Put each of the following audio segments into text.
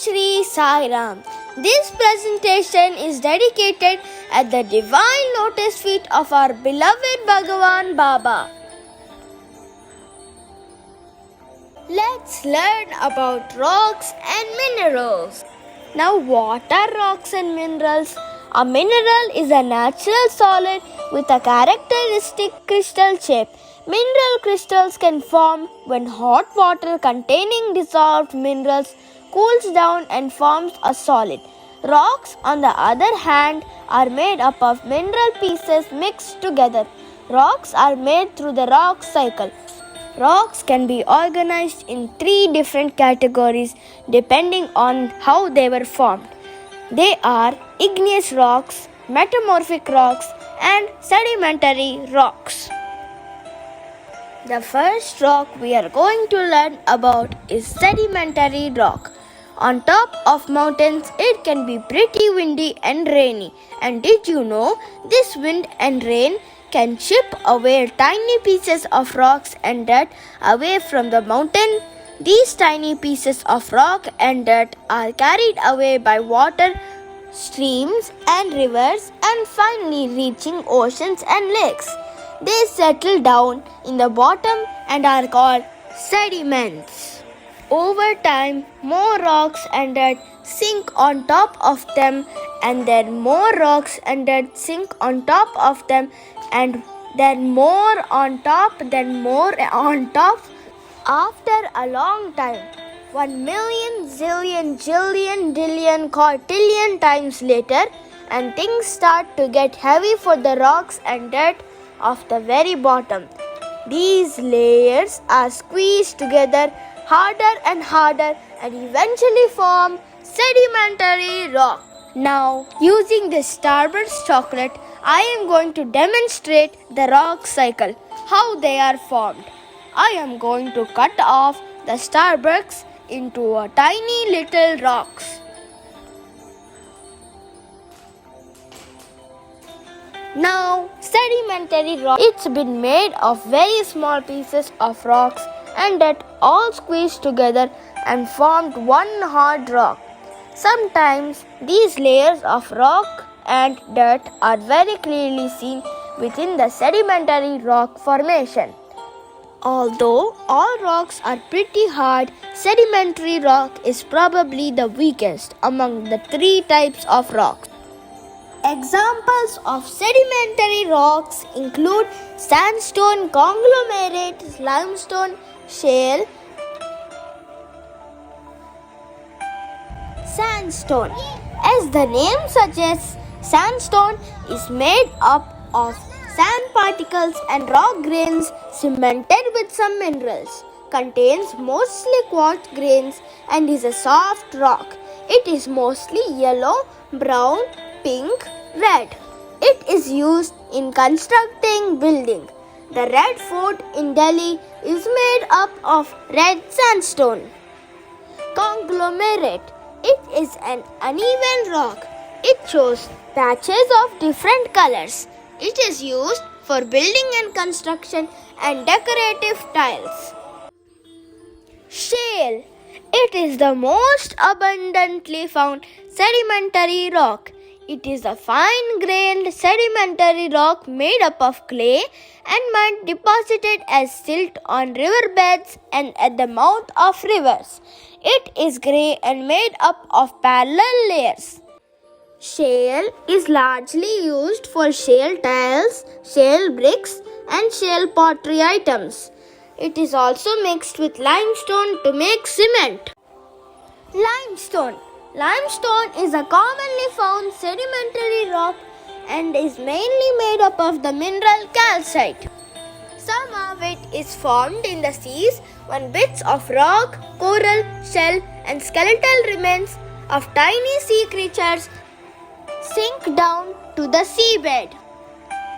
Shri Sai Ram. This presentation is dedicated at the divine lotus feet of our beloved Bhagavan Baba. Let's learn about rocks and minerals. Now, what are rocks and minerals? A mineral is a natural solid with a characteristic crystal shape. Mineral crystals can form when hot water containing dissolved minerals cools down and forms a solid. Rocks, on the other hand, are made up of mineral pieces mixed together. Rocks are made through the rock cycle. Rocks can be organized in 3 different categories depending on how they were formed. They are igneous rocks, metamorphic rocks, and sedimentary rocks. The first rock we are going to learn about is sedimentary rock. On top of mountains, it can be pretty windy and rainy. And did you know this wind and rain can chip away tiny pieces of rocks and dirt away from the mountain? These tiny pieces of rock and dirt are carried away by water, streams and rivers, and finally reaching oceans and lakes. They settle down in the bottom and are called sediments. Over time, more rocks and dirt sink on top of them, and then more rocks and dirt sink on top of them, and then more on top, then more on top. After a long time, 1,000,000 zillion jillion dillion quadrillion times later, and things start to get heavy for the rocks and dirt of the very bottom. These layers are squeezed together harder and harder and eventually form sedimentary rock. Now, using this Starburst chocolate, I am going to demonstrate the rock cycle, how they are formed. I am going to cut off the Starbursts into a tiny little rocks. Now, sedimentary rock, it's been made of very small pieces of rocks and that all squeezed together and formed one hard rock. Sometimes these layers of rock and dirt are very clearly seen within the sedimentary rock formation. Although all rocks are pretty hard, sedimentary rock is probably the weakest among the 3 types of rocks. Examples of sedimentary rocks include sandstone, conglomerate, limestone, shale. Sandstone. As the name suggests, sandstone is made up of sand particles and rock grains cemented with some minerals. Contains mostly quartz grains and is a soft rock. It is mostly yellow, brown, pink, red. It is used in constructing building. The Red Fort in Delhi is made up of red sandstone. Conglomerate. It is an uneven rock. It shows patches of different colors. It is used for building and construction and decorative tiles. Shale. It is the most abundantly found sedimentary rock. It is a fine-grained sedimentary rock made up of clay and mud deposited as silt on riverbeds and at the mouth of rivers. It is grey and made up of parallel layers. Shale is largely used for shale tiles, shale bricks, and shale pottery items. It is also mixed with limestone to make cement. Limestone. Limestone is a commonly found sedimentary rock and is mainly made up of the mineral calcite. Some of it is formed in the seas when bits of rock, coral, shell, and skeletal remains of tiny sea creatures sink down to the seabed.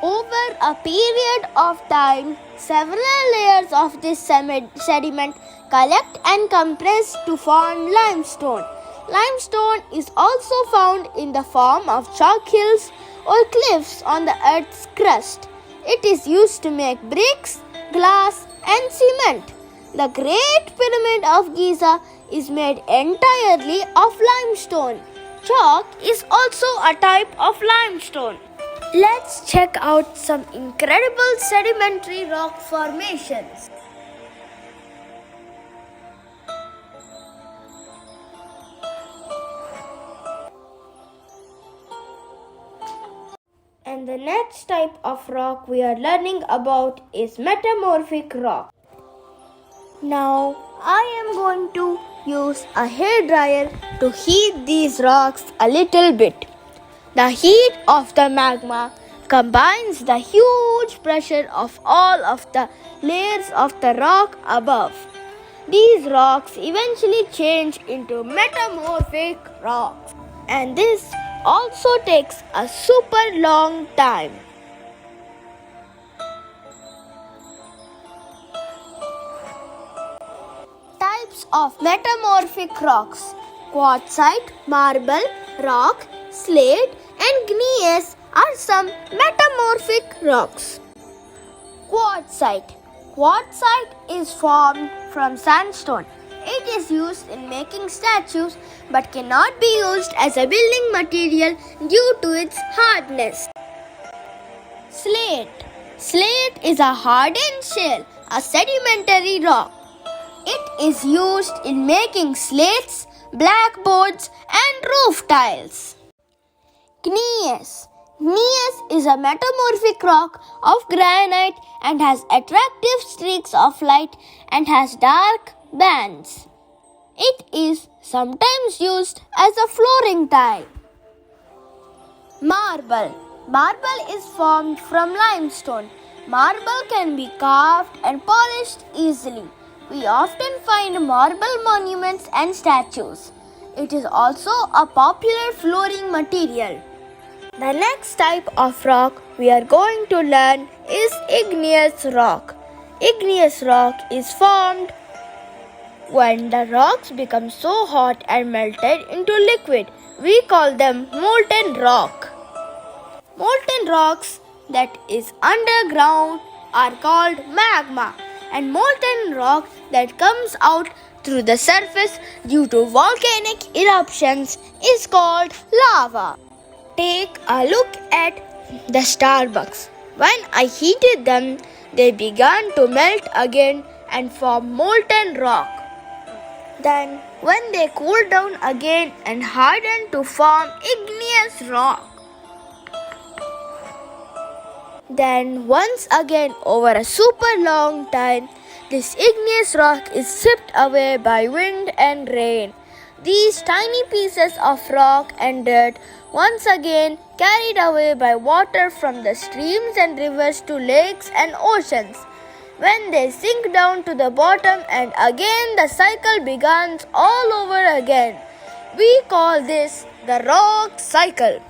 Over a period of time, several layers of this sediment collect and compress to form limestone. Limestone is also found in the form of chalk hills or cliffs on the earth's crust. It is used to make bricks, glass, and cement. The Great Pyramid of Giza is made entirely of limestone. Chalk is also a type of limestone. Let's check out some incredible sedimentary rock formations. And the next type of rock we are learning about is metamorphic rock. Now I am going to use a hair dryer to heat these rocks a little bit. The heat of the magma combines the huge pressure of all of the layers of the rock above. These rocks eventually change into metamorphic rocks, and this also takes a super long time. Types of metamorphic rocks: quartzite, marble, rock, slate, and gneiss are some metamorphic rocks. Quartzite. Quartzite is formed from sandstone. It is used in making statues but cannot be used as a building material due to its hardness. Slate. Slate is a hardened shell, a sedimentary rock. It is used in making slates, blackboards, and roof tiles. Gneiss. Gneiss is a metamorphic rock of granite and has attractive streaks of light and has dark bands. It is sometimes used as a flooring tile. Marble. Marble is formed from limestone. Marble can be carved and polished easily. We often find marble monuments and statues. It is also a popular flooring material. The next type of rock we are going to learn is igneous rock. Igneous rock is formed when the rocks become so hot and melted into liquid. We call them molten rock. Molten rocks that is underground are called magma, and molten rock that comes out through the surface due to volcanic eruptions is called lava. Take a look at the Starbucks. When I heated them, they began to melt again and form molten rock. Then, when they cooled down again and hardened to form igneous rock. Then, once again, over a super long time, this igneous rock is swept away by wind and rain. These tiny pieces of rock and dirt once again carried away by water from the streams and rivers to lakes and oceans. When they sink down to the bottom and again the cycle begins all over again. We call this the rock cycle.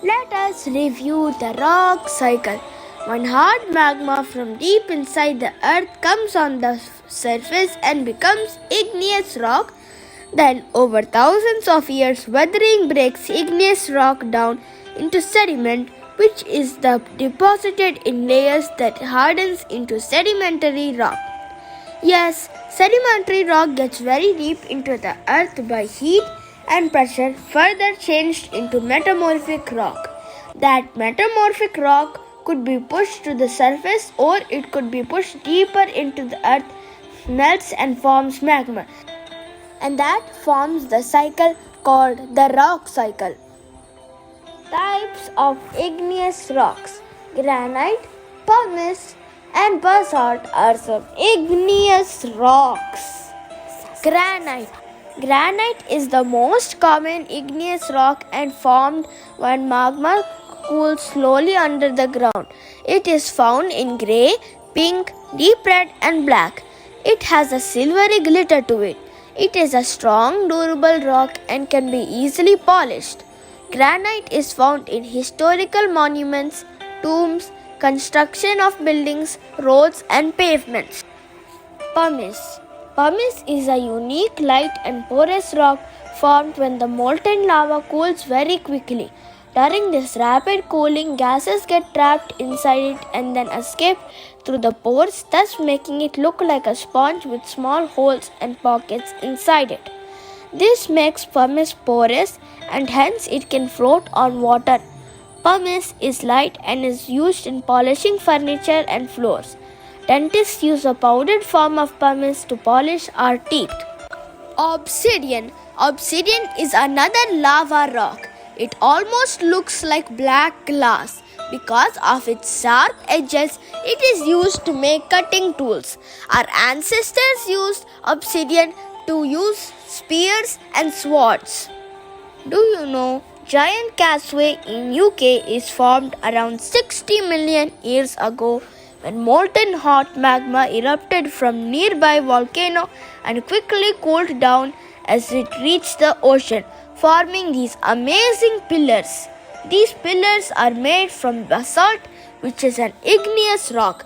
Let us review the rock cycle. When hard magma from deep inside the earth comes on the surface and becomes igneous rock, then over thousands of years weathering breaks igneous rock down into sediment, which is deposited in layers that hardens into sedimentary rock. Yes, sedimentary rock gets very deep into the earth by heat and pressure, further changed into metamorphic rock. That metamorphic rock could be pushed to the surface or it could be pushed deeper into the earth, melts and forms magma. And that forms the cycle called the rock cycle. Types of igneous rocks: granite, pumice, and basalt are some igneous rocks. Granite. Granite is the most common igneous rock and formed when magma cools slowly under the ground. It is found in grey, pink, deep red, and black. It has a silvery glitter to it. It is a strong, durable rock and can be easily polished. Granite is found in historical monuments, tombs, construction of buildings, roads, and pavements. Pumice. Pumice is a unique, light, and porous rock formed when the molten lava cools very quickly. During this rapid cooling, gases get trapped inside it and then escape through the pores, thus making it look like a sponge with small holes and pockets inside it. This makes pumice porous and hence it can float on water. Pumice is light and is used in polishing furniture and floors. Dentists use a powdered form of pumice to polish our teeth. Obsidian. Obsidian is another lava rock. It almost looks like black glass. Because of its sharp edges, it is used to make cutting tools. Our ancestors used obsidian to use spears and swords. Do you know Giant Causeway in UK is formed around 60 million years ago when molten hot magma erupted from nearby volcano and quickly cooled down as it reached the ocean, forming these amazing pillars. These pillars are made from basalt, which is an igneous rock.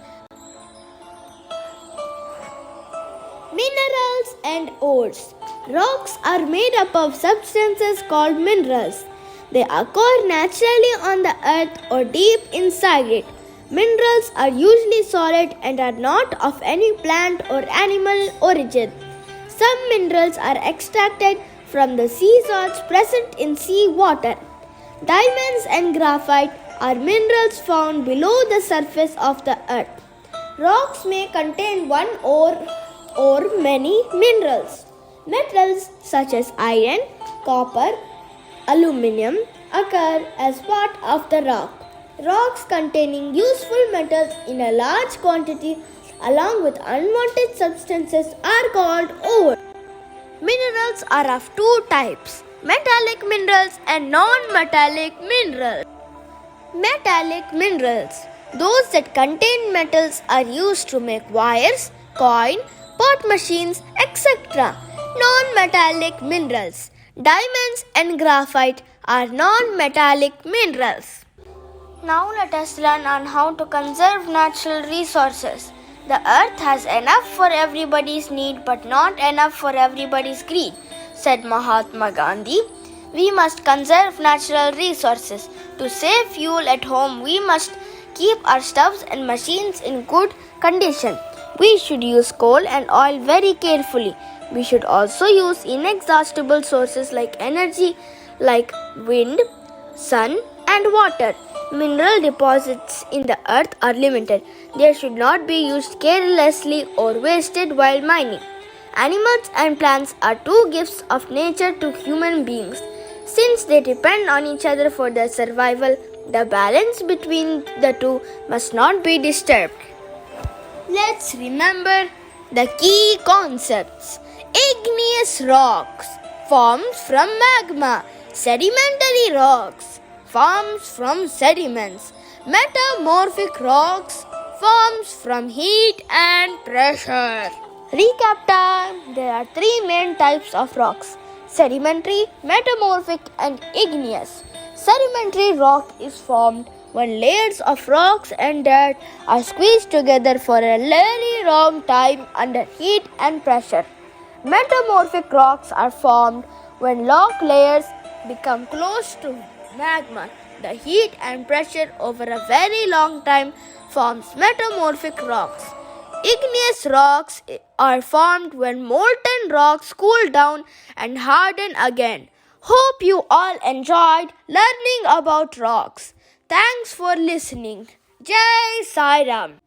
Minerals and ores. Rocks are made up of substances called minerals. They occur naturally on the earth or deep inside it. Minerals are usually solid and are not of any plant or animal origin. Some minerals are extracted from the sea salts present in sea water. Diamonds and graphite are minerals found below the surface of the earth. Rocks may contain one or many minerals. Metals such as iron, copper, aluminum occur as part of the rock. Rocks containing useful metals in a large quantity along with unwanted substances are called ore. Minerals are of two types, metallic minerals and non-metallic minerals. Metallic minerals, those that contain metals, are used to make wires, coin, pot machines, etc. Non-metallic minerals, diamonds and graphite are non-metallic minerals. Now let us learn on how to conserve natural resources. The earth has enough for everybody's need but not enough for everybody's greed, said Mahatma Gandhi. We must conserve natural resources. To save fuel at home, we must keep our stoves and machines in good condition. We should use coal and oil very carefully. We should also use inexhaustible sources like energy like wind, sun and water. Mineral deposits in the earth are limited. They should not be used carelessly or wasted while mining. Animals and plants are two gifts of nature to human beings. Since they depend on each other for their survival, the balance between the two must not be disturbed. Let's remember the key concepts. Igneous rocks formed from magma. Sedimentary rocks forms from sediments. Metamorphic rocks forms from heat and pressure. Recap time. There are three main types of rocks: sedimentary, metamorphic and igneous. Sedimentary rock is formed when layers of rocks and dirt are squeezed together for a very long time under heat and pressure. Metamorphic rocks are formed when rock layers become close to magma. The heat and pressure over a very long time forms metamorphic rocks. Igneous rocks are formed when molten rocks cool down and harden again. Hope you all enjoyed learning about rocks. Thanks for listening. Jai Sai Ram.